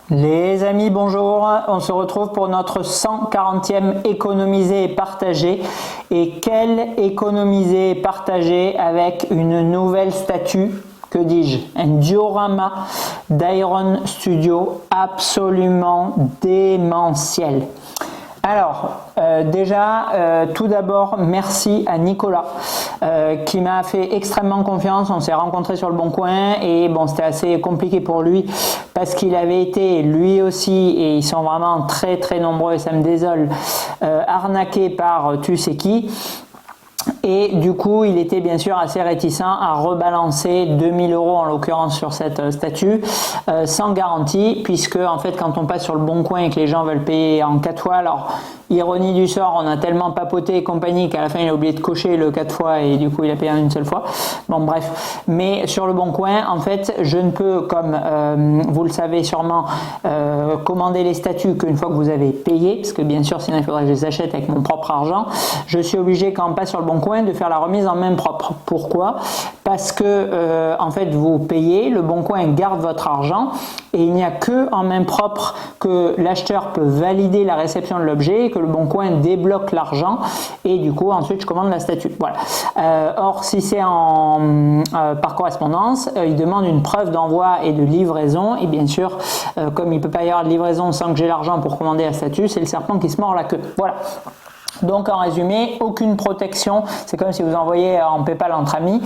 Les amis, bonjour, on se retrouve pour notre 140e économiser et partager. Et quel économiser et partager avec une nouvelle statue, que dis-je, un diorama d'Iron Studio absolument démentiel. Alors, tout d'abord, merci à Nicolas qui m'a fait extrêmement confiance. On s'est rencontrés sur le Bon Coin et bon, c'était assez compliqué pour lui parce qu'il avait été lui aussi, et ils sont vraiment très très nombreux et ça me désole, arnaqué par tu sais qui. Et du coup, il était bien sûr assez réticent à rebalancer 2000 € en l'occurrence sur cette statue sans garantie, puisque en fait, quand on passe sur le Bon Coin et que les gens veulent payer en 4 fois, alors ironie du sort, on a tellement papoté et compagnie qu'à la fin il a oublié de cocher le 4 fois et du coup il a payé en une seule fois. Bon bref, mais sur le Bon Coin, en fait, je ne peux, comme vous le savez sûrement, commander les statues qu'une fois que vous avez payé, parce que bien sûr sinon il faudrait que je les achète avec mon propre argent. Je suis obligé, quand on passe sur le Bon Coin, de faire la remise en main propre. Pourquoi? Parce que en fait vous payez, le Bon Coin garde votre argent et il n'y a que en main propre que l'acheteur peut valider la réception de l'objet, que le Bon Coin débloque l'argent et du coup ensuite je commande la statue. Voilà. Or si c'est par correspondance, il demande une preuve d'envoi et de livraison, et bien sûr comme il ne peut pas y avoir de livraison sans que j'ai l'argent pour commander la statue, c'est le serpent qui se mord la queue. Voilà. Donc en résumé, aucune protection, c'est comme si vous envoyez en PayPal entre amis,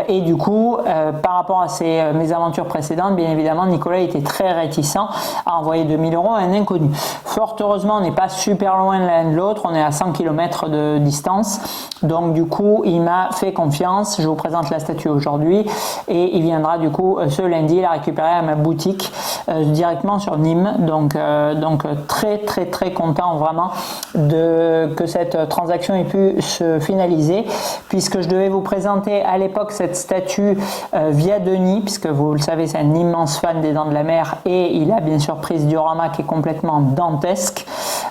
et du coup par rapport à ces mésaventures précédentes, bien évidemment Nicolas était très réticent à envoyer 2000 € à un inconnu. Fort heureusement, on n'est pas super loin l'un de l'autre, on est à 100 km de distance, donc du coup il m'a fait confiance. Je vous présente la statue aujourd'hui et il viendra du coup ce lundi la récupérer à ma boutique directement sur Nîmes, donc très très très content vraiment que cette transaction ait pu se finaliser, puisque je devais vous présenter à l'époque cette statue via Denis, puisque vous le savez c'est un immense fan des Dents de la Mer et il a bien sûr pris ce diorama qui est complètement dantesque,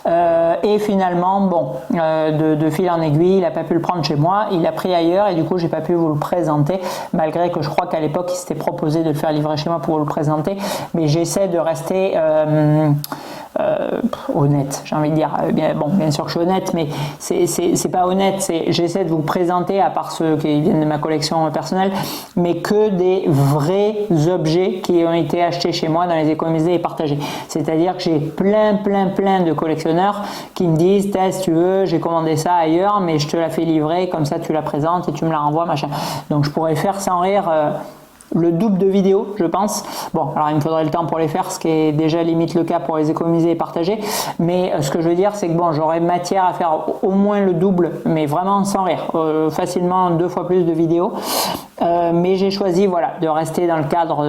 et finalement bon, de fil en aiguille il n'a pas pu le prendre chez moi, il l'a pris ailleurs et du coup j'ai pas pu vous le présenter, malgré que je crois qu'à l'époque il s'était proposé de le faire livrer chez moi pour vous le présenter, mais j'essaie de rester honnête, j'ai envie de dire. Bien sûr que je suis honnête, mais c'est pas honnête, j'essaie de vous présenter, à part ceux qui viennent de ma collection personnelle, mais que des vrais objets qui ont été achetés chez moi dans les économisés et partagés. C'est-à-dire que j'ai plein de collectionneurs qui me disent si tu veux, j'ai commandé ça ailleurs, mais je te la fais livrer, comme ça tu la présentes et tu me la renvoies, machin. Donc je pourrais faire sans rire le double de vidéos, je pense. Bon, alors il me faudrait le temps pour les faire, ce qui est déjà limite le cas pour les économiser et partager. Mais ce que je veux dire, c'est que bon, j'aurais matière à faire au moins le double, mais vraiment sans rire, facilement 2 fois plus de vidéos. Mais j'ai choisi, voilà, de rester dans le cadre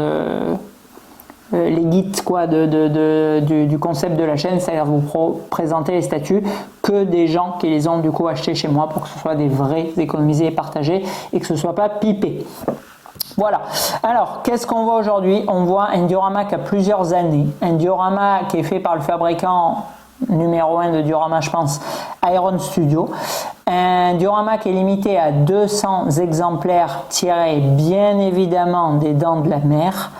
les guides quoi, du concept de la chaîne, c'est-à-dire vous présenter les statues que des gens qui les ont du coup achetés chez moi, pour que ce soit des vrais économisés et partagés et que ce soit pas pipé. Voilà, alors qu'est-ce qu'on voit aujourd'hui? On voit un diorama qui a plusieurs années, un diorama qui est fait par le fabricant numéro 1 de diorama, je pense, Iron Studio, un diorama qui est limité à 200 exemplaires tirés bien évidemment des Dents de la Mer,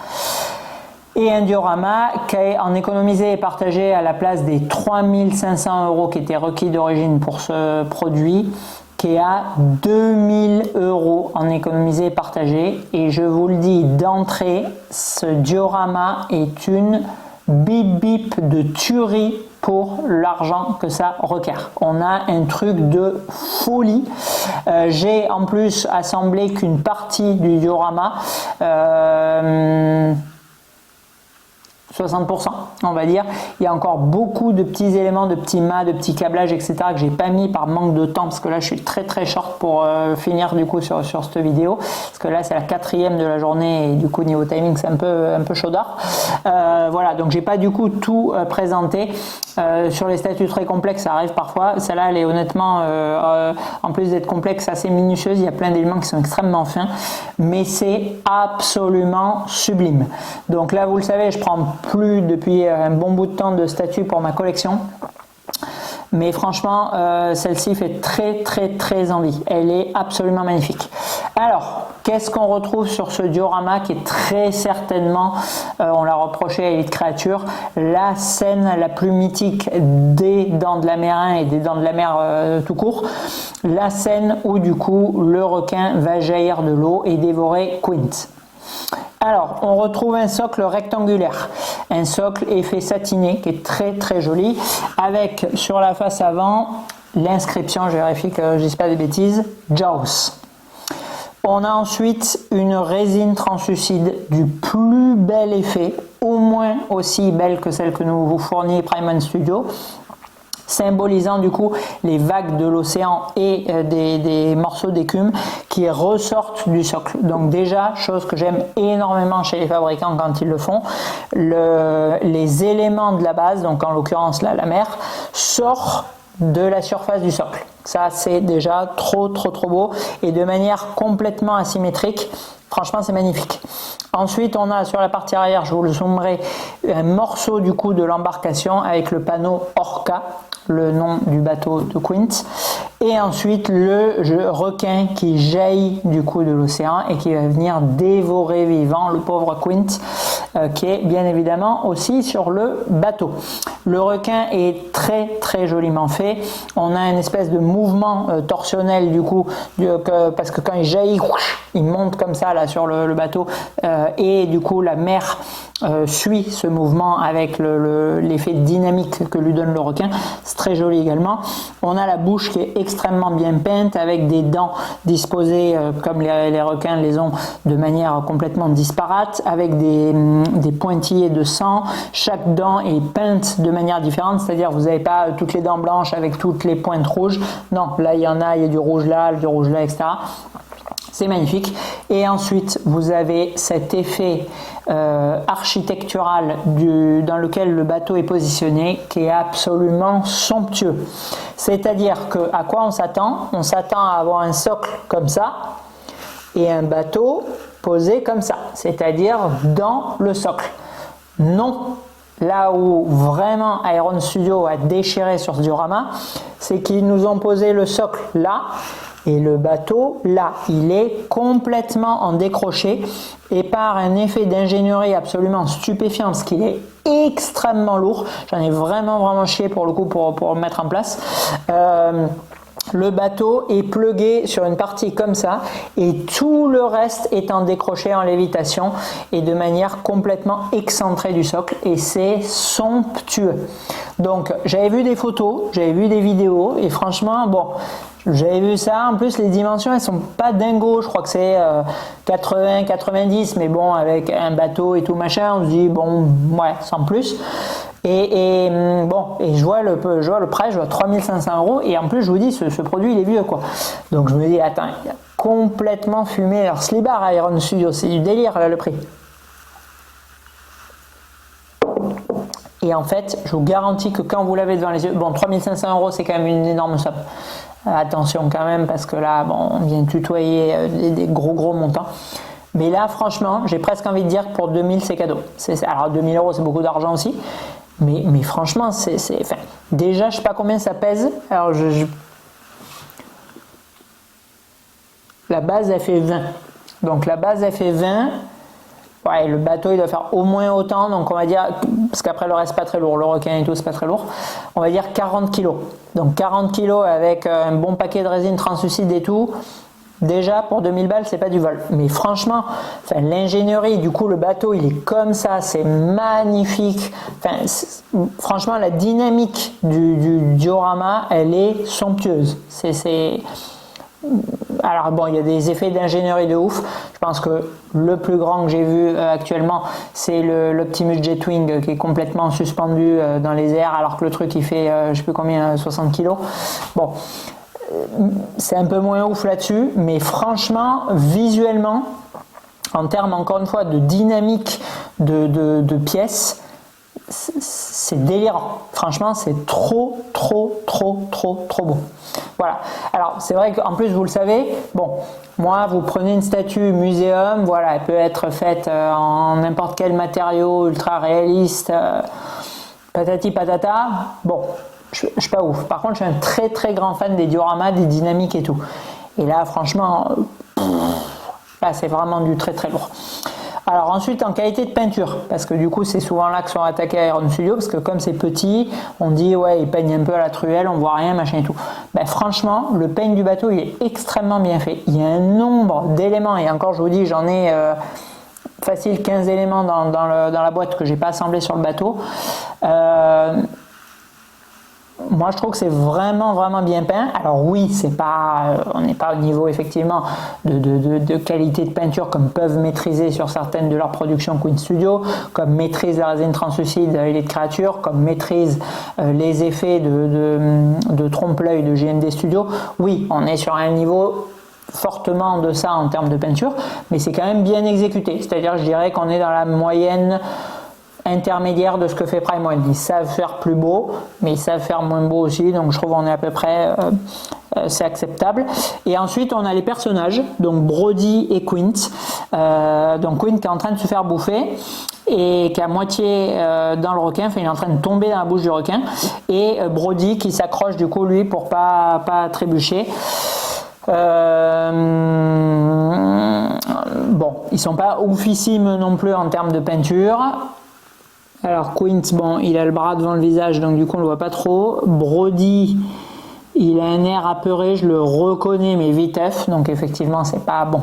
et un diorama qui est en économisé et partagé à la place des 3500 € qui étaient requis d'origine pour ce produit, qui est à 2000 € en économisé et partagé. Et je vous le dis d'entrée, ce diorama est une bip de tuerie pour l'argent que ça requiert. On a un truc de folie. J'ai en plus assemblé qu'une partie du diorama, 60% on va dire. Il y a encore beaucoup de petits éléments, de petits mâts, de petits câblages, etc. que j'ai pas mis par manque de temps, parce que là je suis très short pour finir du coup sur cette vidéo, parce que là c'est la 4e de la journée et du coup niveau timing c'est un peu chaudard. Voilà, donc j'ai pas du coup tout présenté. Sur les statues très complexes, ça arrive parfois. Celle-là elle est honnêtement, en plus d'être complexe, assez minutieuse, il y a plein d'éléments qui sont extrêmement fins, mais c'est absolument sublime. Donc là vous le savez, je prends plus depuis un bon bout de temps de statues pour ma collection. mais franchement, celle-ci fait très envie. Elle est absolument magnifique. Alors, qu'est-ce qu'on retrouve sur ce diorama qui est très certainement, on l'a reproché à Elite Créature, la scène la plus mythique des Dents de la Mer 1 et des Dents de la Mer tout court, la scène où du coup le requin va jaillir de l'eau et dévorer Quint. Alors, on retrouve un socle rectangulaire, un socle effet satiné qui est très joli, avec sur la face avant l'inscription, je vérifie que je ne dise pas des bêtises, Jaws. On a ensuite une résine translucide du plus bel effet, au moins aussi belle que celle que nous vous fournit Primon Studio, symbolisant du coup les vagues de l'océan et des morceaux d'écume qui ressortent du socle. Donc déjà, chose que j'aime énormément chez les fabricants quand ils le font, les éléments de la base, donc en l'occurrence là la mer, sort de la surface du socle. Ça c'est déjà trop beau et de manière complètement asymétrique. Franchement, c'est magnifique. Ensuite, on a sur la partie arrière, je vous le zoomerai, un morceau du coup de l'embarcation avec le panneau Orca, le nom du bateau de Quint. Et ensuite, le requin qui jaillit du coup de l'océan et qui va venir dévorer vivant le pauvre Quint, qui est bien évidemment aussi sur le bateau. Le requin est très joliment fait. On a une espèce de mouvement torsionnel du coup, parce que quand il jaillit, il monte comme ça là sur le bateau et du coup la mer suit ce mouvement avec l'effet dynamique que lui donne le requin. C'est très joli également. On a la bouche qui est extrêmement bien peinte avec des dents disposées comme les requins les ont de manière complètement disparate, avec des pointillés de sang. Chaque dent est peinte de manière différente, c'est-à-dire vous n'avez pas toutes les dents blanches avec toutes les pointes rouges. Non, là il y a du rouge là, etc. C'est magnifique. Et ensuite, vous avez cet effet architectural dans lequel le bateau est positionné qui est absolument somptueux. C'est-à-dire que à quoi on s'attend? On s'attend à avoir un socle comme ça et un bateau posé comme ça, c'est-à-dire dans le socle. Non. Là où vraiment Iron Studio a déchiré sur ce diorama, c'est qu'ils nous ont posé le socle là et le bateau là. Il est complètement en décroché et par un effet d'ingénierie absolument stupéfiant parce qu'il est extrêmement lourd. J'en ai vraiment chié pour le coup pour le mettre en place. Le bateau est plugué sur une partie comme ça et tout le reste est en décroché en lévitation et de manière complètement excentrée du socle et c'est somptueux. Donc j'avais vu des photos, j'avais vu des vidéos et franchement bon, j'avais vu ça. En plus les dimensions elles sont pas dingos, je crois que c'est 80-90 mais bon avec un bateau et tout machin on se dit bon ouais sans plus. Et je vois le prix, je vois 3500 € et en plus je vous dis ce produit il est vieux quoi. Donc je me dis attends, il a complètement fumé. Alors Slibar Iron Studio, c'est du délire là le prix. Et en fait, je vous garantis que quand vous l'avez devant les yeux, bon 3500 € c'est quand même une énorme somme. Attention quand même parce que là bon, on vient de tutoyer des gros montants. Mais là franchement, j'ai presque envie de dire que pour 2000 c'est cadeau. Alors 2000 € c'est beaucoup d'argent aussi. Mais franchement, enfin, déjà, je sais pas combien ça pèse. Alors, la base, elle fait 20. Donc, la base, elle fait 20. Ouais, le bateau, il doit faire au moins autant. Donc, on va dire, parce qu'après, le reste, pas très lourd. Le requin et tout, c'est pas très lourd. On va dire 40 kg. Donc, 40 kg avec un bon paquet de résine translucide et tout. Déjà, pour 2000 balles, c'est pas du vol. Mais franchement, enfin, l'ingénierie, du coup, le bateau, il est comme ça, c'est magnifique. Enfin, franchement, la dynamique du diorama, elle est somptueuse. Alors bon, il y a des effets d'ingénierie de ouf. Je pense que le plus grand que j'ai vu actuellement, c'est l'Optimus Jetwing qui est complètement suspendu dans les airs, alors que le truc, il fait, je sais plus combien, 60 kg. Bon. C'est un peu moins ouf là-dessus, mais franchement, visuellement, en termes encore une fois de dynamique de pièces, c'est délirant. Franchement, c'est trop beau. Voilà. Alors, c'est vrai qu'en plus, vous le savez, bon, moi, vous prenez une statue muséum, voilà, elle peut être faite en n'importe quel matériau ultra réaliste, patati patata. Bon. je suis pas ouf. Par contre, je suis un très très grand fan des dioramas, des dynamiques et tout. Et là, franchement, là, c'est vraiment du très très lourd. Alors ensuite, en qualité de peinture, parce que du coup, c'est souvent là que sont attaqués Iron Studio, parce que comme c'est petit, on dit ouais, ils peignent un peu à la truelle, on voit rien, machin et tout. Ben, franchement, le peigne du bateau, il est extrêmement bien fait. Il y a un nombre d'éléments, et encore, je vous dis, j'en ai facile 15 éléments dans la boîte que j'ai pas assemblé sur le bateau. Moi, je trouve que c'est vraiment, vraiment bien peint. Alors oui, c'est pas, on n'est pas au niveau effectivement de qualité de peinture comme peuvent maîtriser sur certaines de leurs productions Queen Studio, comme maîtrise la résine translucide Elite Creature, comme maîtrise les effets de trompe-l'œil de JMD Studio. Oui, on est sur un niveau fortement en deçà en termes de peinture, mais c'est quand même bien exécuté. C'est-à-dire, je dirais qu'on est dans la moyenne intermédiaire de ce que fait Prime One. Ils savent faire plus beau, mais ils savent faire moins beau aussi, donc je trouve qu'on est à peu près, c'est acceptable. Et ensuite, on a les personnages, donc Brody et Quint. Donc Quint qui est en train de se faire bouffer et qui est à moitié dans le requin, enfin il est en train de tomber dans la bouche du requin, et Brody qui s'accroche du coup lui pour pas trébucher. Bon, ils sont pas oufissimes non plus en termes de peinture. Alors Quint, bon, il a le bras devant le visage, donc du coup on le voit pas trop. Brody, il a un air apeuré, je le reconnais, mais viteuf, donc effectivement c'est pas bon,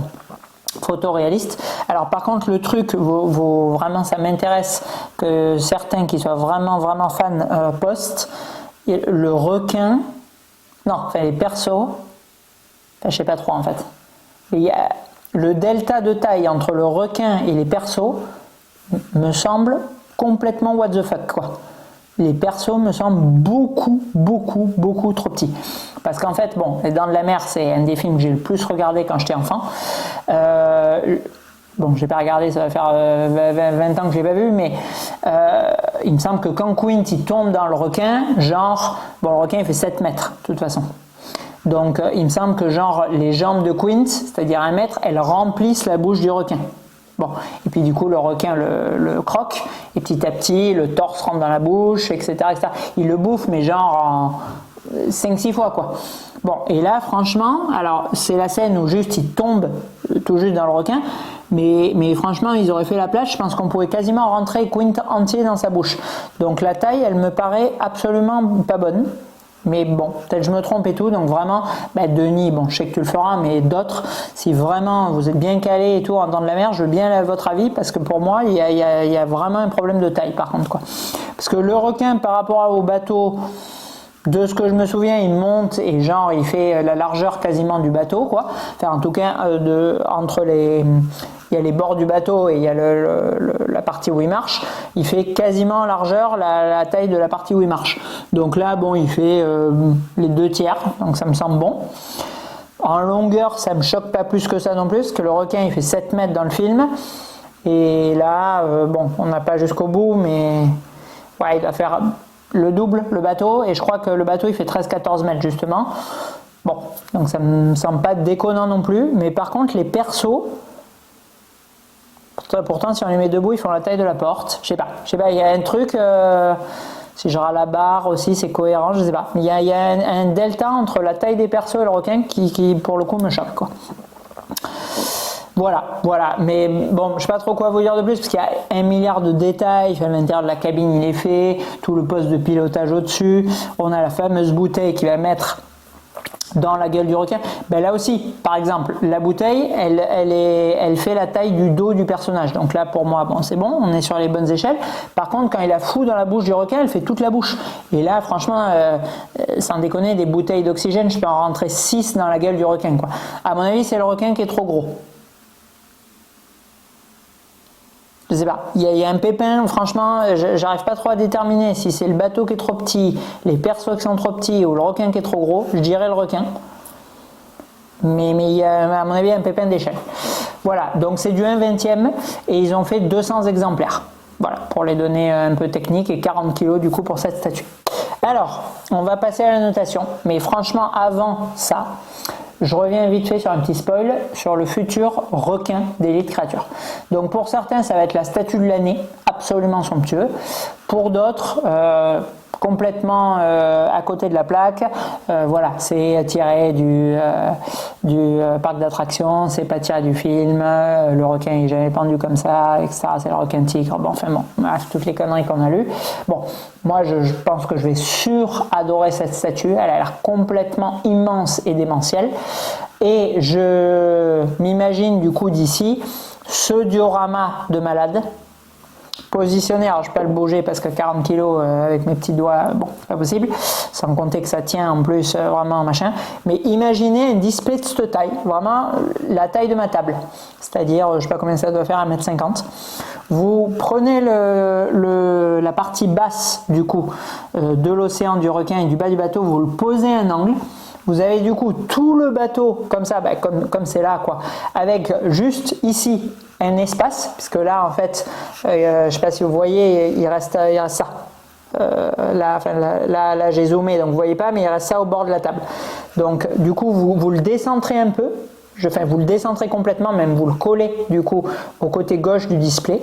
photoréaliste. Alors par contre le truc, vraiment ça m'intéresse que certains qui soient vraiment vraiment fans postent. Le requin, non, enfin les persos, enfin, je sais pas trop en fait. Il y a le delta de taille entre le requin et les persos me semble complètement what the fuck quoi. Les persos me semblent beaucoup trop petits. Parce qu'en fait, bon, Les Dents de la Mer, c'est un des films que j'ai le plus regardé quand j'étais enfant. Bon, j'ai pas regardé, ça va faire 20 ans que j'ai pas vu, mais il me semble que quand Quint il tombe dans le requin, genre, bon, le requin il fait 7 mètres de toute façon. Donc il me semble que genre les jambes de Quint, c'est-à-dire 1 mètre, elles remplissent la bouche du requin. Bon, et puis du coup le requin le croque, et petit à petit le torse rentre dans la bouche, etc. etc. Il le bouffe, mais genre en 5-6 fois quoi. Bon, et là franchement, alors c'est la scène où juste il tombe tout juste dans le requin, mais franchement ils auraient fait la place, je pense qu'on pourrait quasiment rentrer Quint entier dans sa bouche. Donc la taille, elle me paraît absolument pas bonne. Mais bon, peut-être je me trompe et tout, donc vraiment, Denis, bon, je sais que tu le feras, mais d'autres, si vraiment vous êtes bien calé et tout en Dents de la Mer, je veux bien votre avis, parce que pour moi, il y a vraiment un problème de taille par contre, quoi. Parce que le requin, par rapport au bateau, de ce que je me souviens, il monte et genre, il fait la largeur quasiment du bateau, quoi. Enfin, en tout cas, entre les... Il y a les bords du bateau et il y a la partie où il marche. Il fait quasiment largeur la taille de la partie où il marche. Donc là, bon, il fait les 2/3, donc ça me semble bon. En longueur, ça me choque pas plus que ça non plus, parce que le requin, il fait 7 mètres dans le film. Et là, bon, on n'a pas jusqu'au bout, mais ouais, il va faire le double, le bateau. Et je crois que le bateau, il fait 13-14 mètres, justement. Bon, donc ça me semble pas déconnant non plus. Mais par contre, les persos... Pourtant, si on les met debout, ils font la taille de la porte. Je sais pas, il y a un truc, si genre à la barre aussi, c'est cohérent, je sais pas. Il y a un delta entre la taille des persos et le requin qui pour le coup, me choque, quoi. Voilà. Mais bon, je sais pas trop quoi vous dire de plus, parce qu'il y a 1 milliard de détails. À l'intérieur de la cabine, il est fait, tout le poste de pilotage au-dessus. On a la fameuse bouteille qui va mettre dans la gueule du requin. Là aussi, par exemple, la bouteille, elle fait la taille du dos du personnage. Donc là, pour moi, bon, c'est bon, on est sur les bonnes échelles. Par contre, quand il la fout dans la bouche du requin, elle fait toute la bouche. Et là, franchement, sans déconner, des bouteilles d'oxygène, je peux en rentrer 6 dans la gueule du requin, quoi. À mon avis, c'est le requin qui est trop gros. Je sais pas, il y a un pépin, franchement, j'arrive pas trop à déterminer si c'est le bateau qui est trop petit, les persos qui sont trop petits ou le requin qui est trop gros. Je dirais le requin. Mais il y a, à mon avis, un pépin d'échelle. Voilà, donc c'est du 1/20 et ils ont fait 200 exemplaires. Voilà, pour les données un peu techniques, et 40 kg du coup pour cette statue. Alors, on va passer à la notation, mais franchement, avant ça, je reviens vite fait sur un petit spoil sur le futur requin d'Elite Creature. Donc pour certains, ça va être la statue de l'année, absolument somptueux. Pour d'autres, complètement à côté de la plaque, voilà, c'est tiré du parc d'attractions, c'est pas tiré du film, le requin est jamais pendu comme ça, etc. C'est le requin tigre, bon, enfin bon, bref, toutes les conneries qu'on a lues. Bon, moi je pense que je vais adorer cette statue, elle a l'air complètement immense et démentielle, et je m'imagine du coup d'ici ce diorama de malade, positionné, alors je peux pas le bouger parce que 40 kg avec mes petits doigts, bon, c'est pas possible, sans compter que ça tient en plus vraiment machin, mais imaginez un display de cette taille, vraiment la taille de ma table, c'est-à-dire, je sais pas combien ça doit faire, 1m50. Vous prenez la partie basse du coup de l'océan du requin et du bas du bateau, vous le posez à un angle. Vous avez du coup tout le bateau comme ça, comme c'est là quoi, avec juste ici un espace, puisque là en fait, je ne sais pas si vous voyez, il reste ça. Là j'ai zoomé, donc vous ne voyez pas, mais il reste ça au bord de la table. Donc du coup vous le décentrez un peu, vous le décentrez complètement, même vous le collez du coup au côté gauche du display.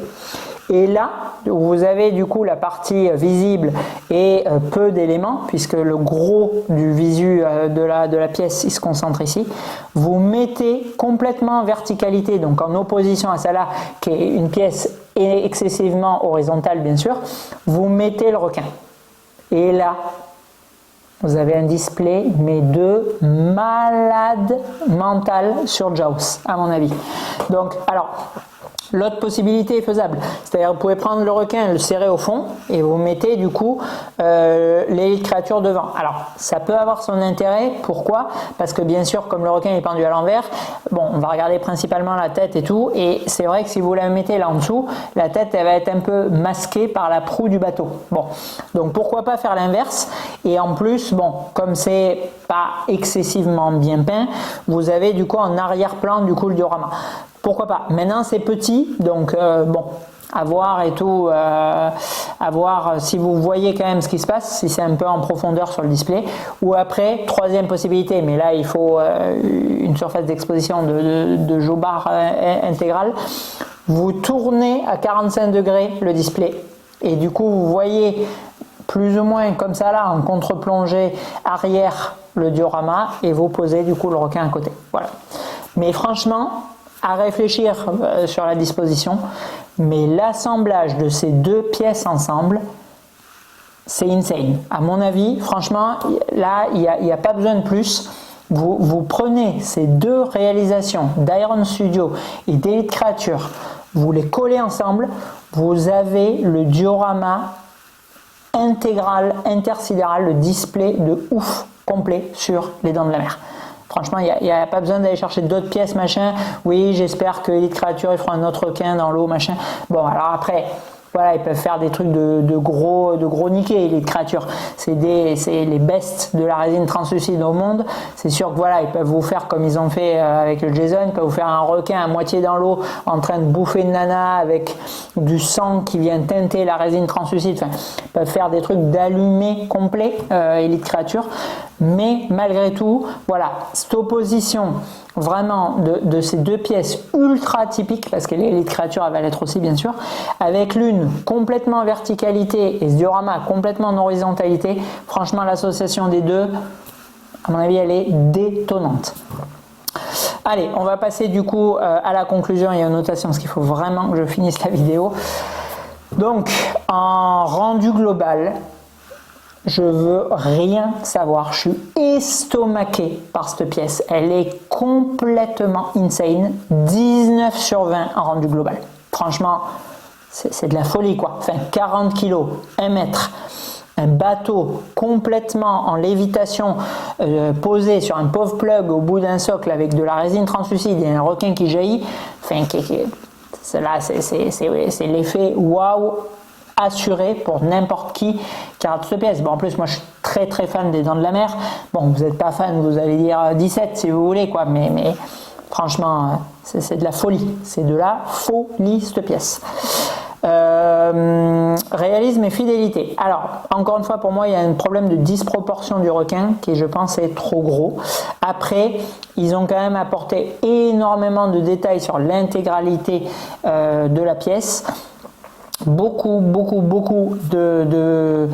Et là, vous avez du coup la partie visible et peu d'éléments, puisque le gros du visu de la pièce il se concentre ici. Vous mettez complètement en verticalité, donc en opposition à celle-là, qui est une pièce excessivement horizontale bien sûr, vous mettez le requin. Et là, vous avez un display, mais de malade mental sur Jaws, à mon avis. Donc, alors... L'autre possibilité est faisable, c'est-à-dire vous pouvez prendre le requin, le serrer au fond et vous mettez du coup les créatures devant. Alors ça peut avoir son intérêt, pourquoi? Parce que bien sûr comme le requin est pendu à l'envers, bon on va regarder principalement la tête et tout, et c'est vrai que si vous la mettez là en dessous, la tête elle va être un peu masquée par la proue du bateau. Bon, donc pourquoi pas faire l'inverse, et en plus bon comme c'est pas excessivement bien peint, vous avez du coup en arrière-plan du coup le diorama. Pourquoi pas? Maintenant c'est petit, donc bon, à voir et tout, à voir si vous voyez quand même ce qui se passe, si c'est un peu en profondeur sur le display. Ou après, troisième possibilité, mais là il faut une surface d'exposition de Jobard intégrale. Vous tournez à 45 degrés le display et du coup vous voyez plus ou moins comme ça là en contre-plongée arrière le diorama et vous posez du coup le requin à côté. Voilà. Mais franchement, à réfléchir sur la disposition, mais l'assemblage de ces deux pièces ensemble, c'est insane. À mon avis, franchement, là, il n'y a pas besoin de plus. Vous prenez ces deux réalisations d'Iron Studio et d'Elite Creature, vous les collez ensemble, vous avez le diorama intégral, intersidéral, le display de ouf complet sur les Dents de la Mer. Franchement, il n'y a pas besoin d'aller chercher d'autres pièces, machin. Oui, j'espère que Elite Creature, ils feront un autre requin dans l'eau, machin. Bon, alors après, voilà, ils peuvent faire des trucs de gros niqués, Elite Creature. C'est les bestes de la résine translucide au monde. C'est sûr que voilà, ils peuvent vous faire comme ils ont fait avec le Jason. Ils peuvent vous faire un requin à moitié dans l'eau, en train de bouffer une nana avec du sang qui vient teinter la résine translucide. Enfin, ils peuvent faire des trucs d'allumé complet, Elite Creature. Mais malgré tout, voilà, cette opposition vraiment de ces deux pièces ultra typiques, parce que l'Elite Creature elle va l'être aussi bien sûr, avec l'une complètement en verticalité et ce diorama complètement en horizontalité, franchement l'association des deux, à mon avis elle est détonnante. Allez, on va passer du coup à la conclusion et aux notations, parce qu'il faut vraiment que je finisse la vidéo. Donc, en rendu global, je veux rien savoir, je suis estomaqué par cette pièce, elle est complètement insane, 19 sur 20 en rendu global, franchement c'est de la folie quoi, enfin 40 kg, 1 mètre, un bateau complètement en lévitation posé sur un pauvre plug au bout d'un socle avec de la résine translucide et un requin qui jaillit, enfin c'est l'effet waouh assuré pour n'importe qui rate cette pièce. Bon, en plus moi je suis très fan des Dents de la Mer. Bon, vous n'êtes pas fan, vous allez dire 17 si vous voulez quoi, mais franchement c'est de la folie, c'est de la folie cette pièce. Réalisme et fidélité. Alors encore une fois pour moi il y a un problème de disproportion du requin qui je pense est trop gros. Après ils ont quand même apporté énormément de détails sur l'intégralité de la pièce. beaucoup de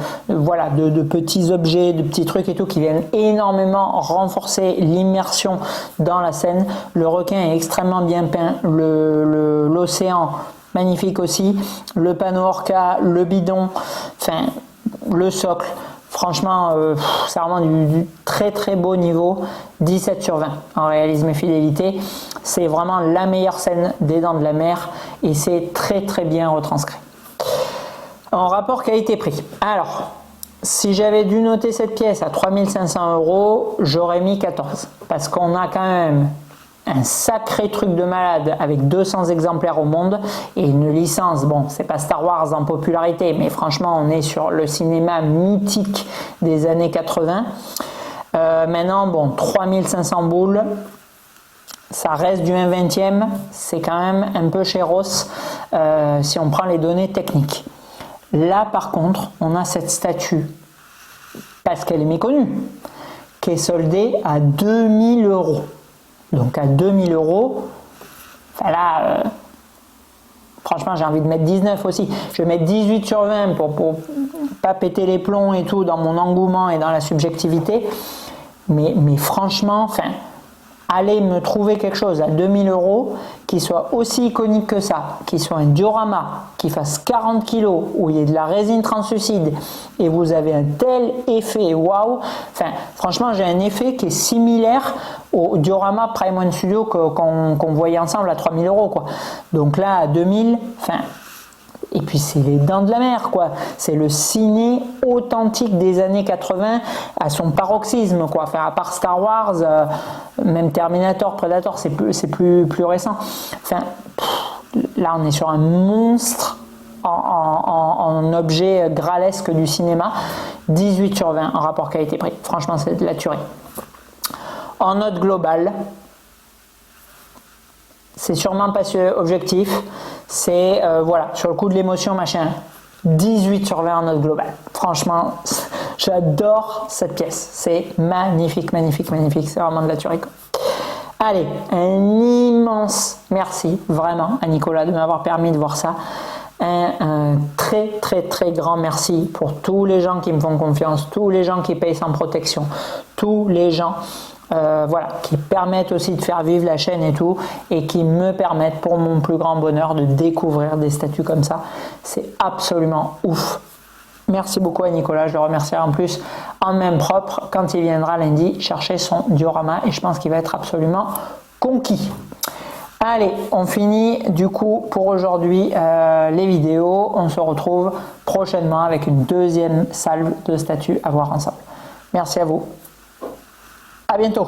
petits objets, de petits trucs et tout qui viennent énormément renforcer l'immersion dans la scène. Le requin est extrêmement bien peint, l'océan magnifique aussi, le panneau Orca, le bidon, enfin le socle. Franchement, c'est vraiment du très beau niveau, 17 sur 20 en réalisme et fidélité. C'est vraiment la meilleure scène des Dents de la Mer et c'est très bien retranscrit. En rapport qualité-prix. Alors, si j'avais dû noter cette pièce à 3500 €, j'aurais mis 14. Parce qu'on a quand même un sacré truc de malade avec 200 exemplaires au monde et une licence, bon, c'est pas Star Wars en popularité, mais franchement, on est sur le cinéma mythique des années 80. Maintenant, bon, 3500 boules, ça reste du 1/20e, c'est quand même un peu chéros si on prend les données techniques. Là, par contre, on a cette statue, parce qu'elle est méconnue, qui est soldée à 2000 €. Donc à 2000 €, enfin là, franchement, j'ai envie de mettre 19 aussi. Je vais mettre 18 sur 20 pour pas péter les plombs et tout dans mon engouement et dans la subjectivité. Mais franchement, enfin, allez me trouver quelque chose à 2000 € qui soit aussi iconique que ça, qui soit un diorama, qui fasse 40 kg, où il y ait de la résine translucide et vous avez un tel effet waouh. Enfin, franchement, j'ai un effet qui est similaire au diorama Prime One Studio qu'on voyait ensemble à 3000 €, quoi. Donc là, à 2000, enfin. Et puis c'est les Dents de la Mer, quoi. C'est le ciné authentique des années 80 à son paroxysme, quoi. Enfin, à part Star Wars, même Terminator, Predator, c'est plus récent. Enfin, là on est sur un monstre en objet gralesque du cinéma. 18 sur 20 en rapport qualité-prix. Franchement, c'est de la tuerie. En note globale, c'est sûrement pas objectif, c'est voilà, sur le coup de l'émotion, machin, 18 sur 20 en note globale. Franchement, j'adore cette pièce, c'est magnifique, c'est vraiment de la tuerie, quoi. Allez, un immense merci vraiment à Nicolas de m'avoir permis de voir ça. Un très grand merci pour tous les gens qui me font confiance, tous les gens qui payent sans protection, tous les gens voilà, qui permettent aussi de faire vivre la chaîne et tout, et qui me permettent, pour mon plus grand bonheur, de découvrir des statues comme ça. C'est absolument ouf. Merci beaucoup à Nicolas, je le remercierai en plus en main propre quand il viendra lundi chercher son diorama, et je pense qu'il va être absolument conquis. Allez, on finit du coup pour aujourd'hui les vidéos. On se retrouve prochainement avec une deuxième salve de statues à voir ensemble. Merci à vous. À bientôt.